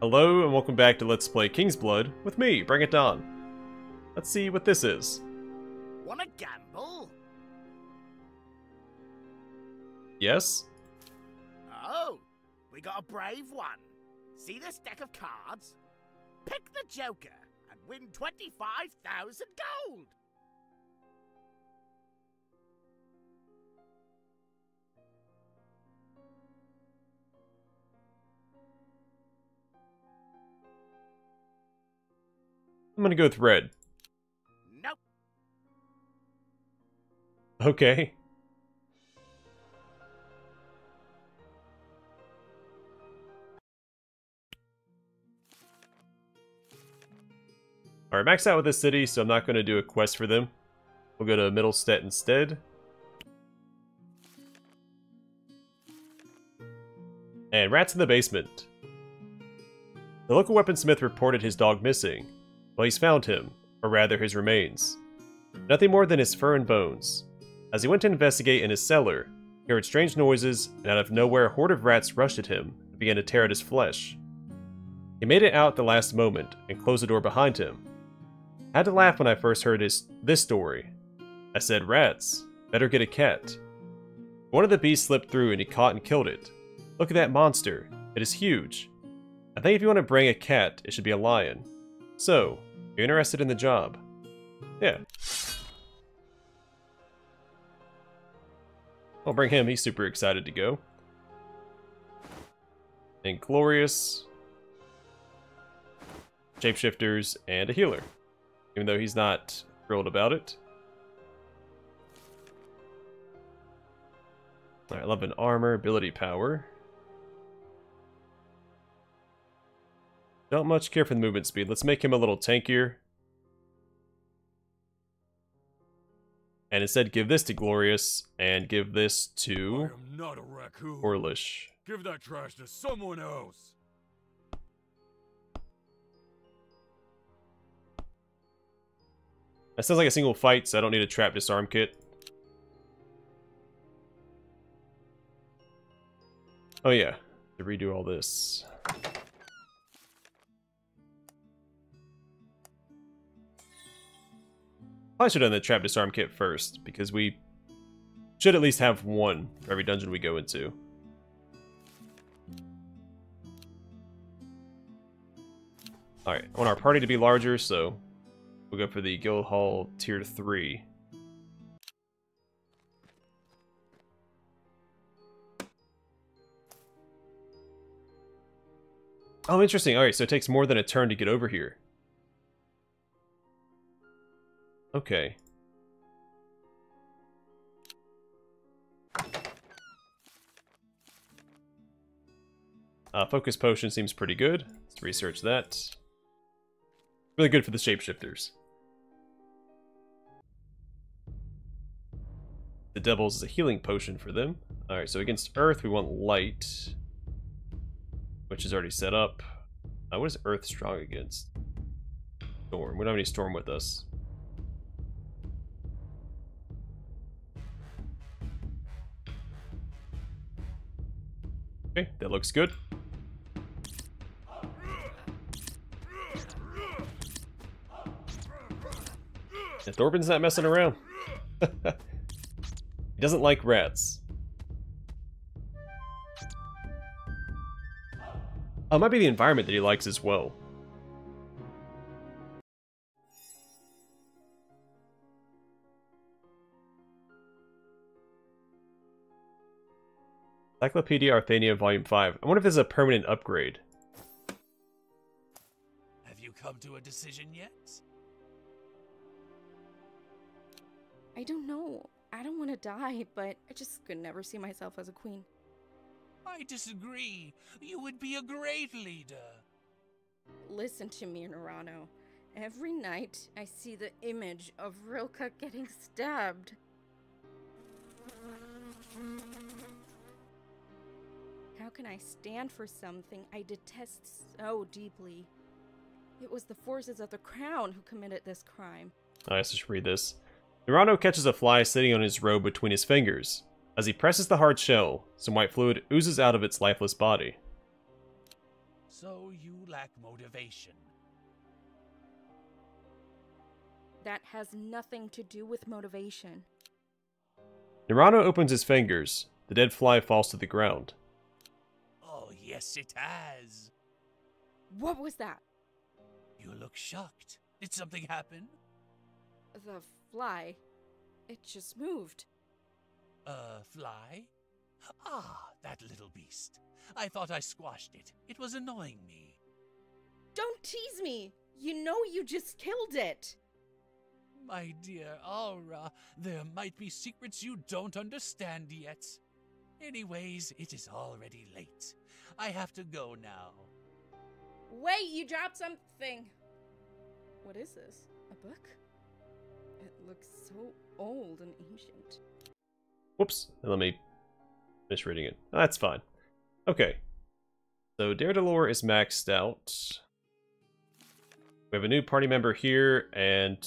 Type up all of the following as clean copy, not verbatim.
Hello and welcome back to Let's Play Kingsblood with me, BringItDon. Let's see what this is. Wanna gamble? Yes? Oh, we got a brave one. See this deck of cards? Pick the Joker and win 25,000 gold. I'm gonna go with red. Nope. Okay. Alright, max out with this city, so I'm not going to do a quest for them. We'll go to Middlestead instead. And rats in the basement. The local weaponsmith reported his dog missing. Well, he's found him, or rather his remains. Nothing more than his fur and bones. As he went to investigate in his cellar, he heard strange noises, and out of nowhere a horde of rats rushed at him and began to tear at his flesh. He made it out at the last moment, and closed the door behind him. I had to laugh when I first heard this story. I said, "Rats, better get a cat." One of the beasts slipped through and he caught and killed it. Look at that monster, it is huge. I think if you want to bring a cat, it should be a lion. So, you're interested in the job? Yeah. I'll bring him, he's super excited to go. And Glorious, Shapeshifters, and a healer. Even though he's not thrilled about it. Alright, 11 armor, ability power. Don't much care for the movement speed. Let's make him a little tankier. And instead give this to Glorious, and give this to I am not a raccoon. Orlish. Give that trash to someone else. That sounds like a single fight, so I don't need a trap disarm kit. Oh yeah, to redo all this. Probably should have done the trap disarm kit first, because we should at least have one for every dungeon we go into. Alright, I want our party to be larger, so we'll go for the Guild Hall Tier 3. Oh, interesting. Alright, so it takes more than a turn to get over here. Okay. Focus Potion seems pretty good. Let's research that. Really good for the shapeshifters. The Devils is a healing potion for them. Alright, so against Earth we want Light, which is already set up. What is Earth strong against? Storm. We don't have any Storm with us. Okay, that looks good. And Thorben's not messing around. He doesn't like rats. Oh, it might be the environment that he likes as well. Encyclopedia Arthania Volume 5. I wonder if this is a permanent upgrade. Have you come to a decision yet? I don't know. I don't want to die, but I just could never see myself as a queen. I disagree. You would be a great leader. Listen to me, Nerano. Every night, I see the image of Rilka getting stabbed. How can I stand for something I detest so deeply? It was the forces of the crown who committed this crime. Let's just read this. Nerano catches a fly sitting on his robe between his fingers. As he presses the hard shell, some white fluid oozes out of its lifeless body. so you lack motivation. That has nothing to do with motivation. Nerano opens his fingers. The dead fly falls to the ground. Oh, yes, it has. What was that? You look shocked. Did something happen? The fly. It just moved. Fly? Ah, that little beast. I thought I squashed it. It was annoying me. Don't tease me! You know you just killed it! My dear Aura, there might be secrets you don't understand yet. Anyways, it is already late. I have to go now. Wait, you dropped something! What is this? A book? It looks so old and ancient. Whoops. Let me finish reading it. That's fine. Okay. So Daredalore is maxed out. We have a new party member here, and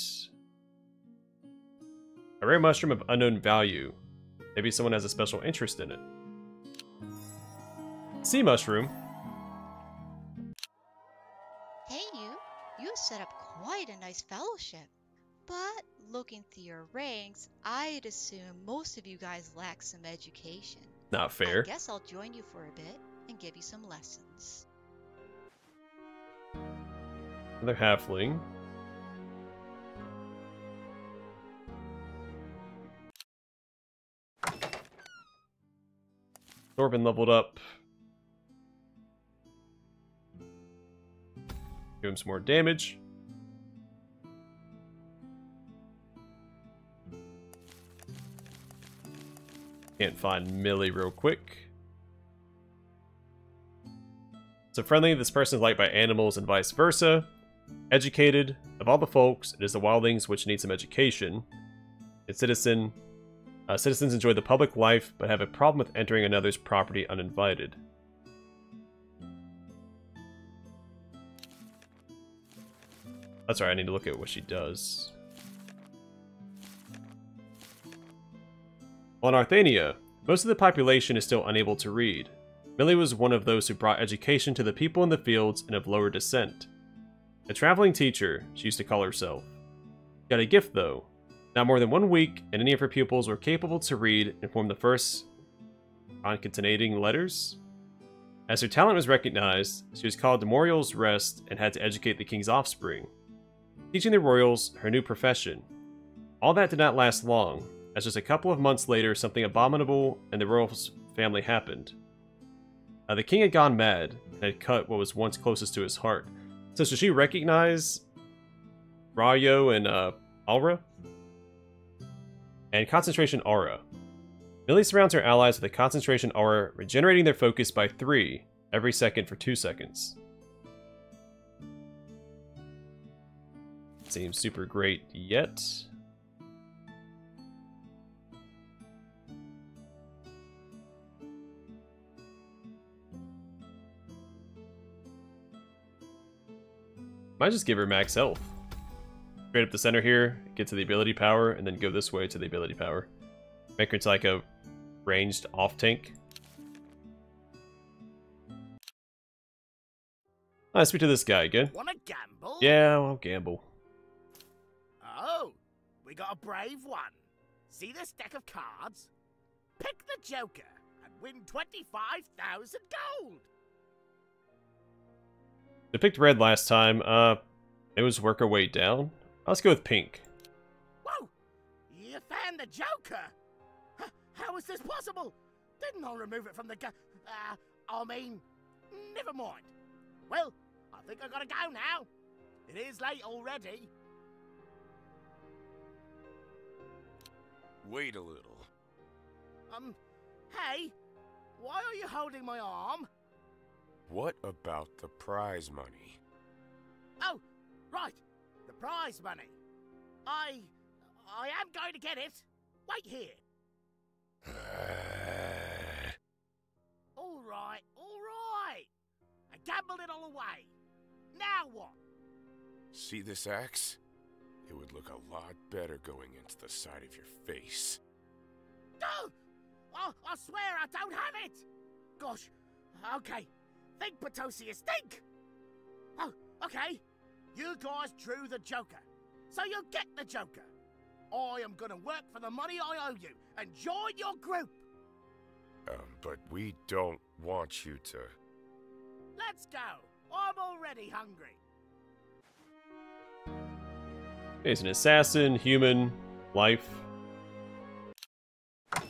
a rare mushroom of unknown value. Maybe someone has a special interest in it. Sea mushroom. Hey you set up quite a nice fellowship. But looking through your ranks, I'd assume most of you guys lack some education. Not fair. I guess I'll join you for a bit and give you some lessons. Another halfling. Corbin leveled up. Give him some more damage. Can't find Millie real quick. So friendly, this person is liked by animals and vice versa. Educated, of all the folks, it is the wildlings which need some education. It's citizens enjoy the public life, but have a problem with entering another's property uninvited. That's right, I need to look at what she does. On Arthania, most of the population is still unable to read. Millie was one of those who brought education to the people in the fields and of lower descent. A traveling teacher, she used to call herself. Got a gift though. Not more than 1 week, and any of her pupils were capable to read and form the first concatenating letters. As her talent was recognized, she was called to Moriel's Rest and had to educate the king's offspring. Teaching the royals her new profession. All that did not last long, as just a couple of months later something abominable in the royal family happened. The king had gone mad and had cut what was once closest to his heart. So should she recognize Rayo and Aura? And concentration aura. Millie surrounds her allies with a concentration aura, regenerating their focus by 3 every second for 2 seconds. Seems super great yet. Might just give her max health. Straight up the center here, get to the ability power, and then go this way to the ability power. Make her into like a ranged off tank. Let's speak to this guy again. Wanna gamble? Yeah, I'll gamble. Oh, we got a brave one. See this deck of cards? Pick the Joker and win 25,000 gold. They picked red last time. It was work our way down. Let's go with pink. Whoa! You found the Joker? How is this possible? Didn't I remove it from the I mean, never mind. Well, I think I gotta go now. It is late already. Wait a little. Hey, why are you holding my arm? What about the prize money? Oh, right, the prize money. I am going to get it. Wait here. All right. I gambled it all away. Now what? See this axe? It would look a lot better going into the side of your face. Oh, I swear I don't have it. Gosh, okay. Think, Autochess, think! Oh, okay. You guys drew the Joker, so you get the Joker. I am gonna work for the money I owe you and join your group. But we don't want you to... Let's go. I'm already hungry. He's an assassin, human, life.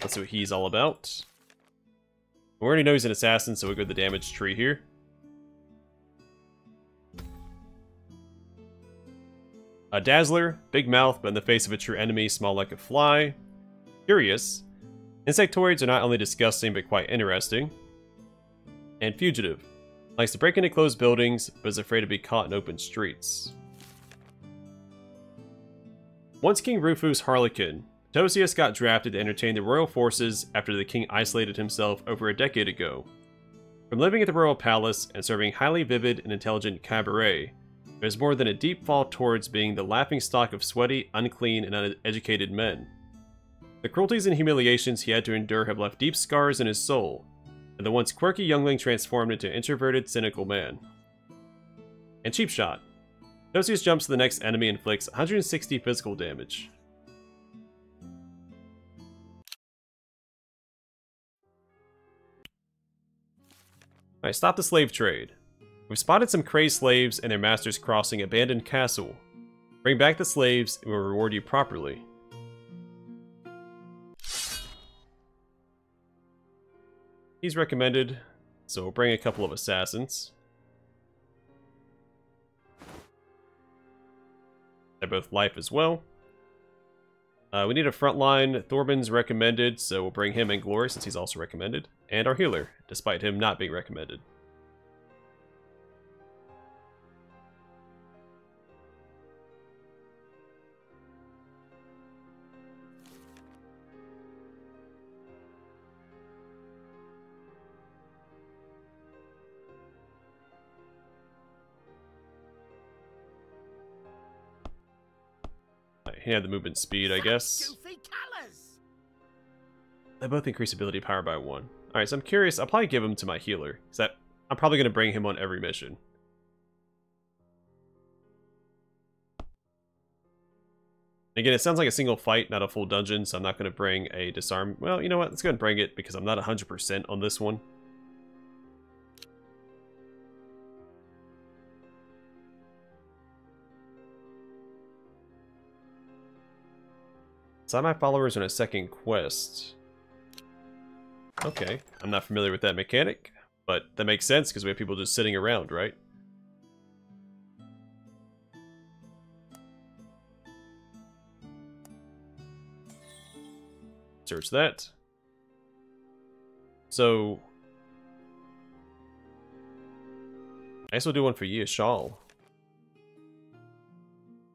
Let's see what he's all about. We already know he's an assassin, so we'll go to the damage tree here. A Dazzler, big mouth, but in the face of a true enemy, small like a fly. Curious. Insectoids are not only disgusting, but quite interesting. And Fugitive. Likes to break into closed buildings, but is afraid to be caught in open streets. Once King Rufu's Harlequin, Autochess got drafted to entertain the royal forces after the king isolated himself over a decade ago. From living at the royal palace and serving highly vivid and intelligent cabaret, there's more than a deep fall towards being the laughingstock of sweaty, unclean, and uneducated men. The cruelties and humiliations he had to endure have left deep scars in his soul, and the once quirky youngling transformed into an introverted, cynical man. And Cheap Shot. Autochess jumps to the next enemy and inflicts 160 physical damage. Alright, stop the slave trade. We've spotted some crazed slaves and their masters crossing abandoned castle. Bring back the slaves and we'll reward you properly. He's recommended, so we'll bring a couple of assassins. They're both life as well. We need a frontline. Thorben's recommended, so we'll bring him in glory since he's also recommended. And our healer, despite him not being recommended. He had the movement speed, I guess. They both increase ability power by 1. Alright, so I'm curious. I'll probably give him to my healer. I'm probably going to bring him on every mission. Again, it sounds like a single fight, not a full dungeon, so I'm not going to bring a disarm. Well, you know what? Let's go ahead and bring it because I'm not 100% on this one. Assign my followers on a second quest. Okay, I'm not familiar with that mechanic, but that makes sense because we have people just sitting around, right? Search that. So, I guess we'll do one for Yashal.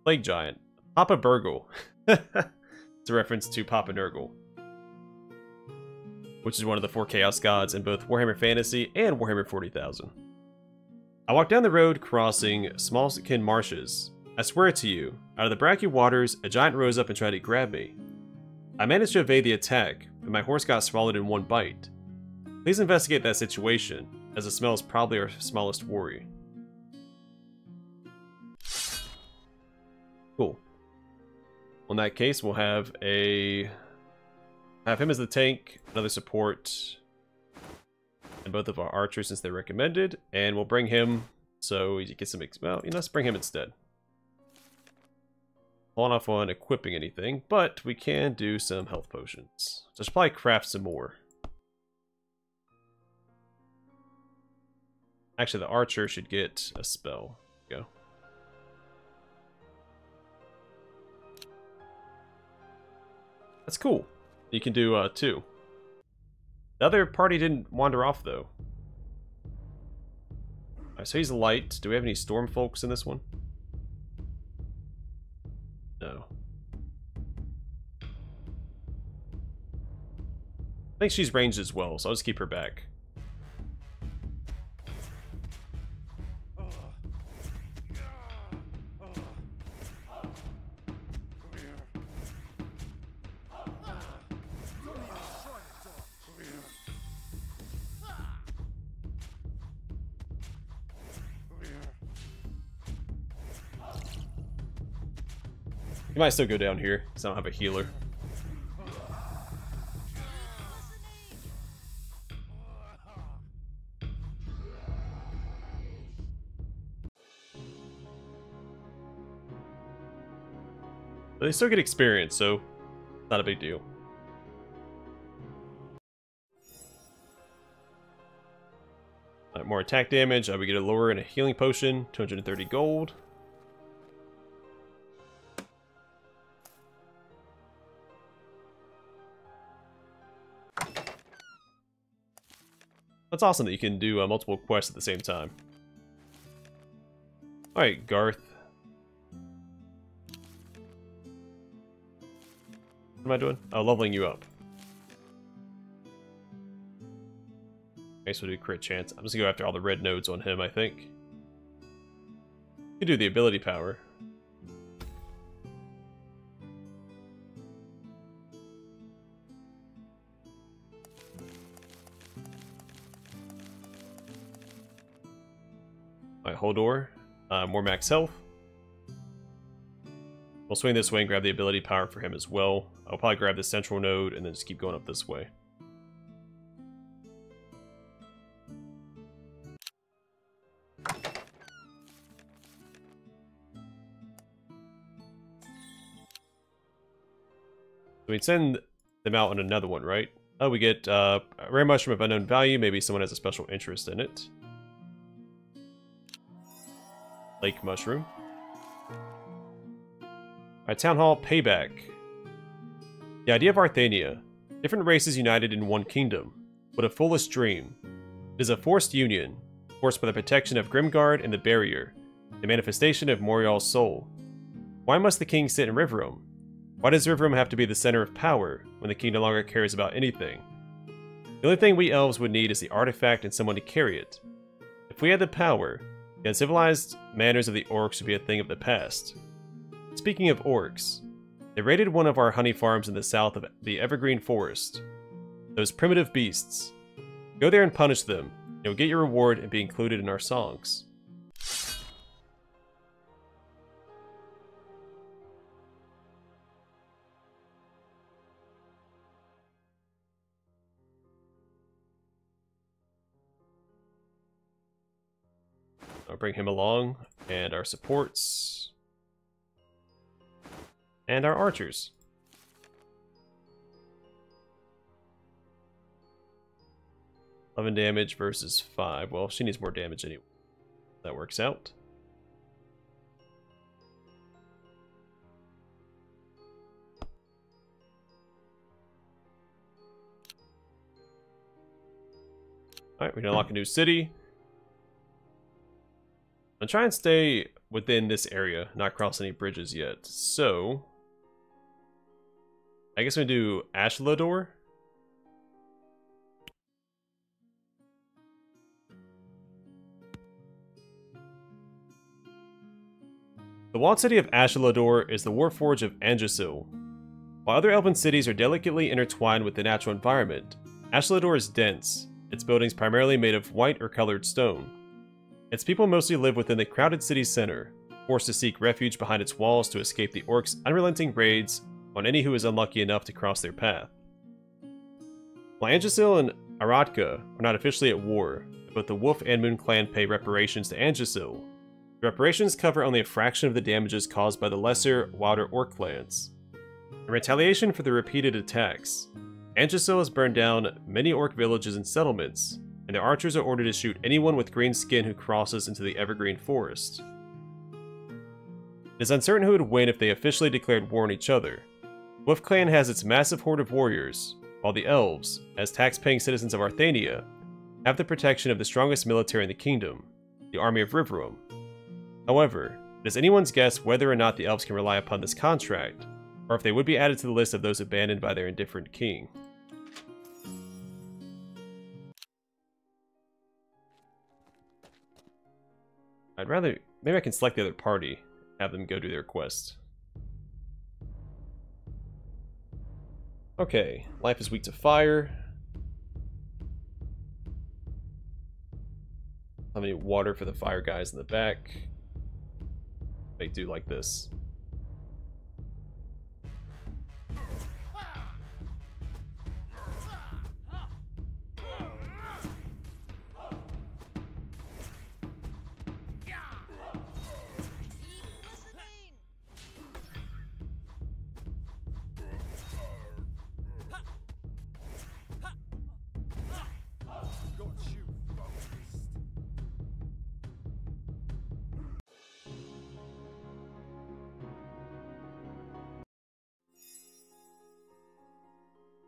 Plague Giant. Papa Burgle. It's a reference to Papa Nurgle, which is one of the 4 Chaos Gods in both Warhammer Fantasy and Warhammer 40,000. I walked down the road crossing Smallskin Marshes. I swear to you, out of the brachy waters, a giant rose up and tried to grab me. I managed to evade the attack, but my horse got swallowed in one bite. Please investigate that situation, as the smell is probably our smallest worry. Cool. In that case, we'll have him as the tank, another support, and both of our archers since they're recommended, and we'll bring him so he gets some. Well, let's bring him instead. Hold off on equipping anything, but we can do some health potions. So I should probably craft some more. Actually, the archer should get a spell. Go. That's cool. You can do 2. The other party didn't wander off though. Alright, so he's light. Do we have any storm folks in this one? No. I think she's ranged as well, so I'll just keep her back. He might still go down here, because I don't have a healer. But they still get experience, so not a big deal. Alright, more attack damage. We get a lower and a healing potion, 230 gold. That's awesome that you can do multiple quests at the same time. Alright, Garth. What am I doing? Oh, leveling you up. Okay, so we'll do crit chance. I'm just gonna go after all the red nodes on him, I think. You can do the ability power. Alright, Holdor. More max health. We'll swing this way and grab the ability power for him as well. I'll probably grab the central node and then just keep going up this way. So we'd send them out on another one, right? Oh, we get a rare mushroom of unknown value. Maybe someone has a special interest in it. Lake mushroom. Alright, Town Hall Payback. The idea of Arthania. Different races united in one kingdom. What a foolish dream. It is a forced union, forced by the protection of Grimguard and the Barrier, the manifestation of Morial's soul. Why must the king sit in Riverum? Why does Riverum have to be the center of power when the king no longer cares about anything? The only thing we elves would need is the artifact and someone to carry it. If we had the power, the uncivilized manners of the orcs would be a thing of the past. Speaking of orcs, they raided one of our honey farms in the south of the Evergreen Forest. Those primitive beasts. Go there and punish them. You'll get your reward and be included in our songs. I'll bring him along, and our supports, and our archers. $11 damage versus 5. Well, she needs more damage anyway. That works out. Alright, we can unlock a new city. I'm trying to stay within this area, not cross any bridges yet. So, I guess I'm going to do Ashlador. The walled city of Ashlador is the warforge of Angesil. While other elven cities are delicately intertwined with the natural environment, Ashlador is dense, its buildings primarily made of white or colored stone. Its people mostly live within the crowded city center, forced to seek refuge behind its walls to escape the orcs' unrelenting raids on any who is unlucky enough to cross their path. While Angesil and Aratka are not officially at war, both the Wolf and Moon clan pay reparations to Angesil. The reparations cover only a fraction of the damages caused by the lesser, wilder orc clans. In retaliation for the repeated attacks, Angesil has burned down many orc villages and settlements, and the archers are ordered to shoot anyone with green skin who crosses into the Evergreen Forest. It is uncertain who would win if they officially declared war on each other. Wolf Clan has its massive horde of warriors, while the elves, as tax-paying citizens of Arthania, have the protection of the strongest military in the kingdom, the army of Riverum. However, it is anyone's guess whether or not the elves can rely upon this contract, or if they would be added to the list of those abandoned by their indifferent king. I'd rather... maybe I can select the other party, have them go do their quest. Okay, life is weak to fire. How many water for the fire guys in the back? They do like this.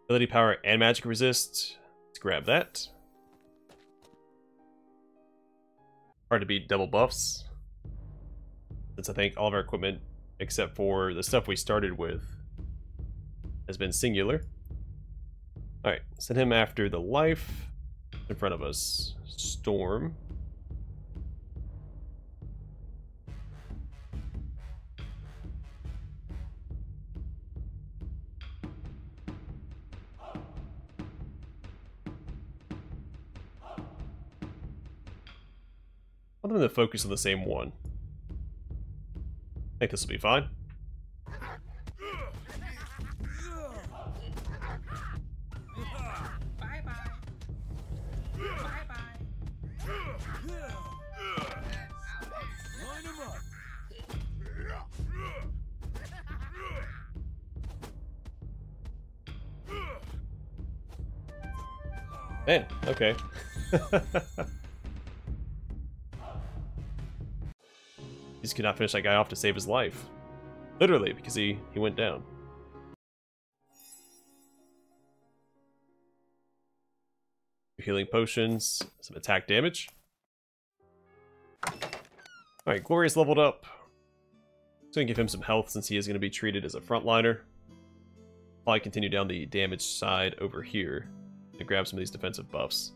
Ability power and magic resist. Let's grab that. Hard to beat double buffs. Since I think all of our equipment, except for the stuff we started with, has been singular. Alright, send him after the life. In front of us. Storm. I want them to focus on the same one. I think this will be fine. Man, okay. He just could not finish that guy off to save his life. Literally, because he went down. Healing potions, some attack damage. Alright, Glorious leveled up. Just gonna give him some health since he is gonna be treated as a frontliner. Probably continue down the damage side over here and grab some of these defensive buffs.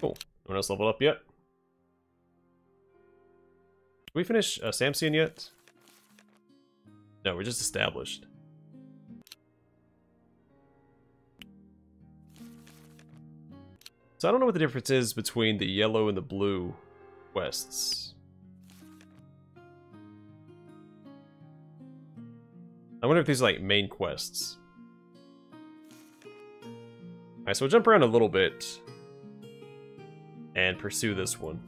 Cool. No one else leveled up yet? Did we finish Samson yet? No, we're just established. So I don't know what the difference is between the yellow and the blue quests. I wonder if these are like main quests. Alright, so we'll jump around a little bit and pursue this one.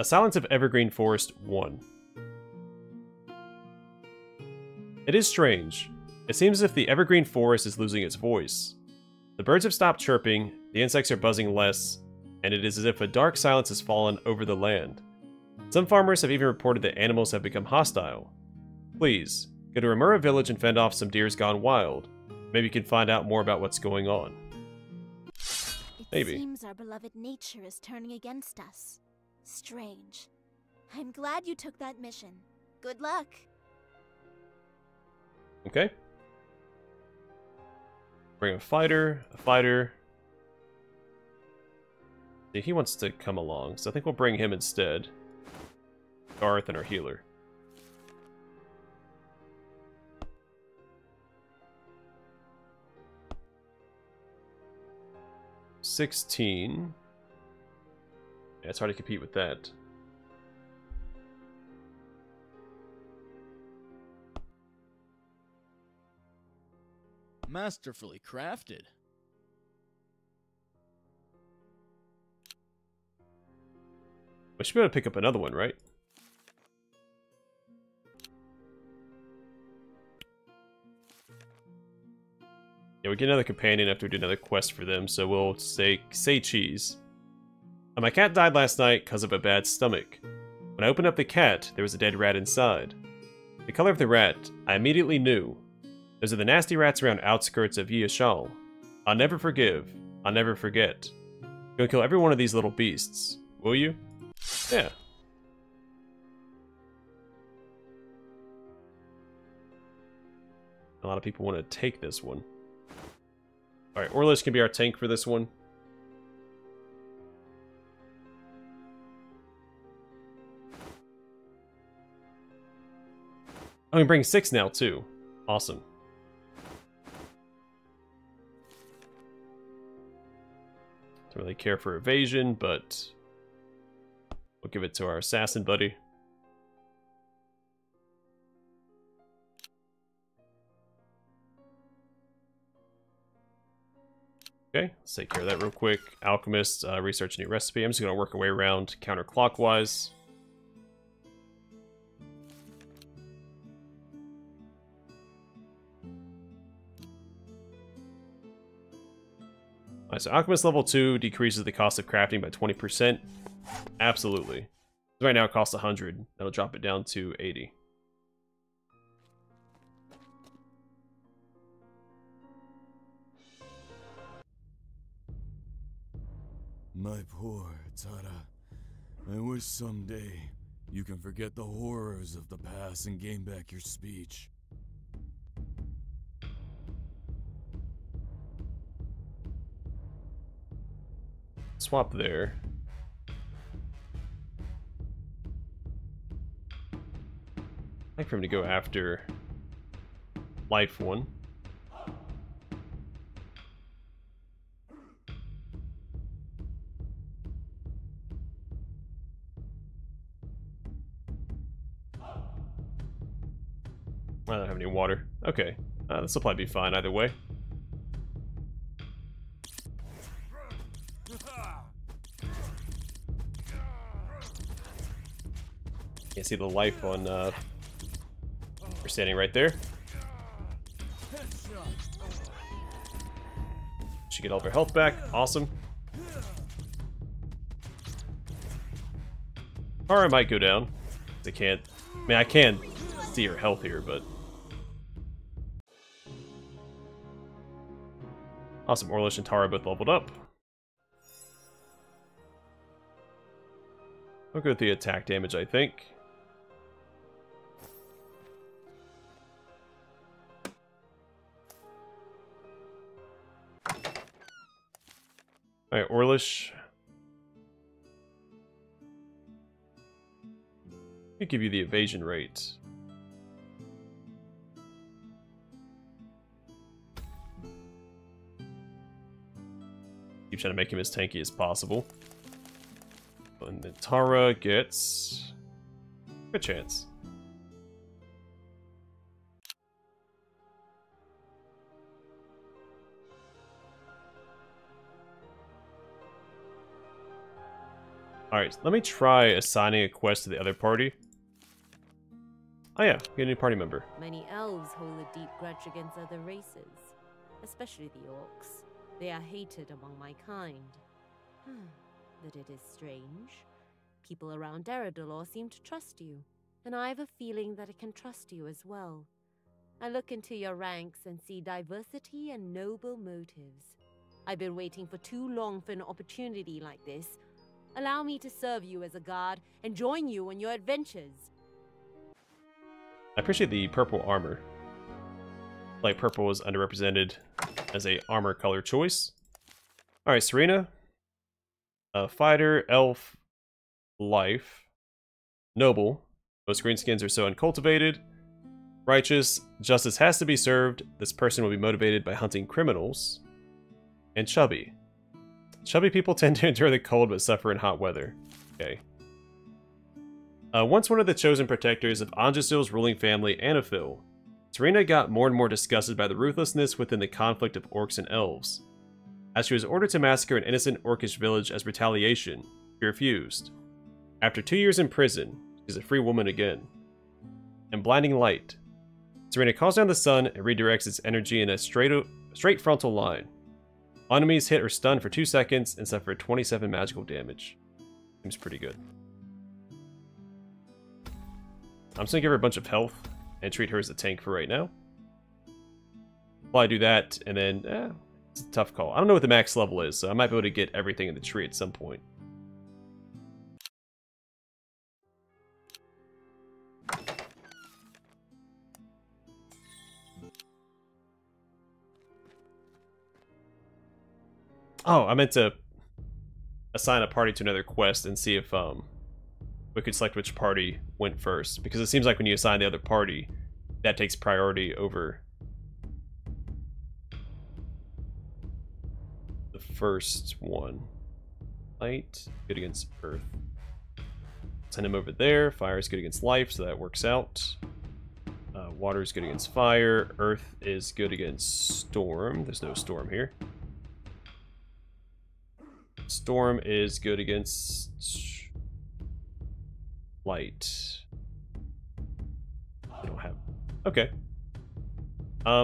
Silence of Evergreen Forest 1. It is strange. It seems as if the Evergreen Forest is losing its voice. The birds have stopped chirping, the insects are buzzing less, and it is as if a dark silence has fallen over the land. Some farmers have even reported that animals have become hostile. Please, go to Ramura village and fend off some deers gone wild. Maybe you can find out more about what's going on. Maybe. It seems our beloved nature is turning against us. Strange. I'm glad you took that mission. Good luck. Okay. Bring a fighter, See, he wants to come along, so I think we'll bring him instead. Garth and our healer. $16. Yeah, it's hard to compete with that. Masterfully crafted. We should be able to pick up another one, right? Yeah, we get another companion after we do another quest for them, so we'll say cheese. My cat died last night because of a bad stomach. When I opened up the cat, there was a dead rat inside. The color of the rat, I immediately knew. Those are the nasty rats around outskirts of Yashal. I'll never forgive. I'll never forget. Go kill every one of these little beasts. Will you? Yeah. A lot of people want to take this one. Alright, Orlish can be our tank for this one. Oh, we bring 6 now, too. Awesome. Don't really care for evasion, but we'll give it to our assassin buddy. Okay, let's take care of that real quick. Alchemist, research a new recipe. I'm just going to work our way around counterclockwise. Alright, so Alchemist level 2 decreases the cost of crafting by 20%. Absolutely. Right now it costs 100. That'll drop it down to 80. My poor Tara. I wish someday you can forget the horrors of the past and gain back your speech. Swap there. I'd like for him to go after life one. I don't have any water. Okay, this will probably be fine either way. Can't see the life on we're standing right there. Should get all of her health back. Awesome. Or I might go down. I can't. I mean, I can see her health here, but awesome. Orlish and Tara both leveled up. I'll go with the attack damage, I think. Alright, Orlish. Let me give you the evasion rate. Keep trying to make him as tanky as possible. And then Tara gets a chance. Alright, let me try assigning a quest to the other party. Oh yeah, get a new party member. Many elves hold a deep grudge against other races, especially the orcs. They are hated among my kind. But it is strange. People around Eridolor seem to trust you, and I have a feeling that I can trust you as well. I look into your ranks and see diversity and noble motives. I've been waiting for too long for an opportunity like this. Allow me to serve you as a guard and join you on your adventures. I appreciate the purple armor. Light purple was underrepresented as a armor color choice. Alright, Serena. Fighter, elf, life, noble. Most greenskins are so uncultivated. Righteous, justice has to be served. This person will be motivated by hunting criminals. And chubby. Chubby people tend to endure the cold but suffer in hot weather. Okay. Once one of the chosen protectors of Anjasil's ruling family, Anafil, Serena got more and more disgusted by the ruthlessness within the conflict of orcs and elves. As she was ordered to massacre an innocent orcish village as retaliation, she refused. After 2 years in prison, she's a free woman again. And blinding light. Serena calls down the sun and redirects its energy in a straight frontal line. Enemies hit or stun for 2 seconds and suffer 27 magical damage. Seems pretty good. I'm just gonna give her a bunch of health and treat her as a tank for right now. While I do that, and then, it's a tough call. I don't know what the max level is, so I might be able to get everything in the tree at some point. Oh, I meant to assign a party to another quest and see if we could select which party went first. Because it seems like when you assign the other party, that takes priority over the first one. Light, good against earth. Send him over there. Fire is good against life, so that works out. Water is good against fire. Earth is good against storm. There's no storm here. Storm is good against light. I don't have... Okay.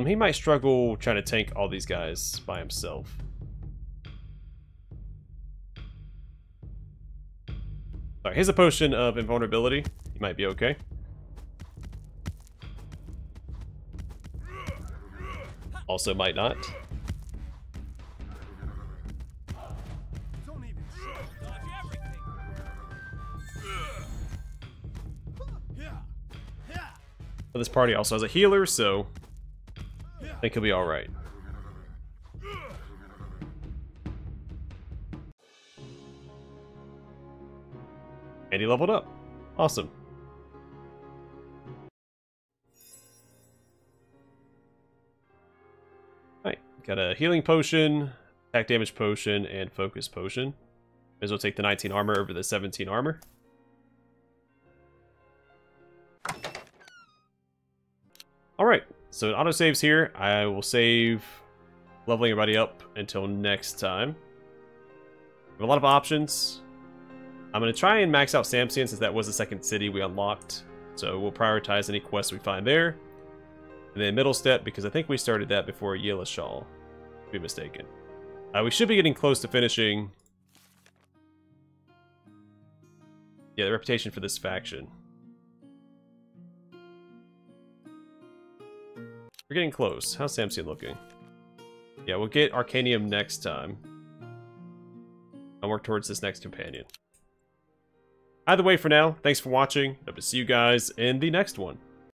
He might struggle trying to tank all these guys by himself. Alright, here's a potion of invulnerability. You might be okay. Also might not. But this party also has a healer, so I think he'll be alright. And he leveled up. Awesome. Alright, got a healing potion, attack damage potion, and focus potion. May as well take the 19 armor over the 17 armor. Alright, so it autosaves here. I will save leveling everybody up until next time. We have a lot of options. I'm going to try and max out Samson since that was the second city we unlocked. So we'll prioritize any quests we find there. And then middle step, because I think we started that before Yelishal, if I'm mistaken. We should be getting close to finishing. Yeah, the reputation for this faction. We're getting close. How's Samson looking? Yeah, we'll get Arcanium next time. I'll work towards this next companion. Either way for now, thanks for watching. Hope to see you guys in the next one.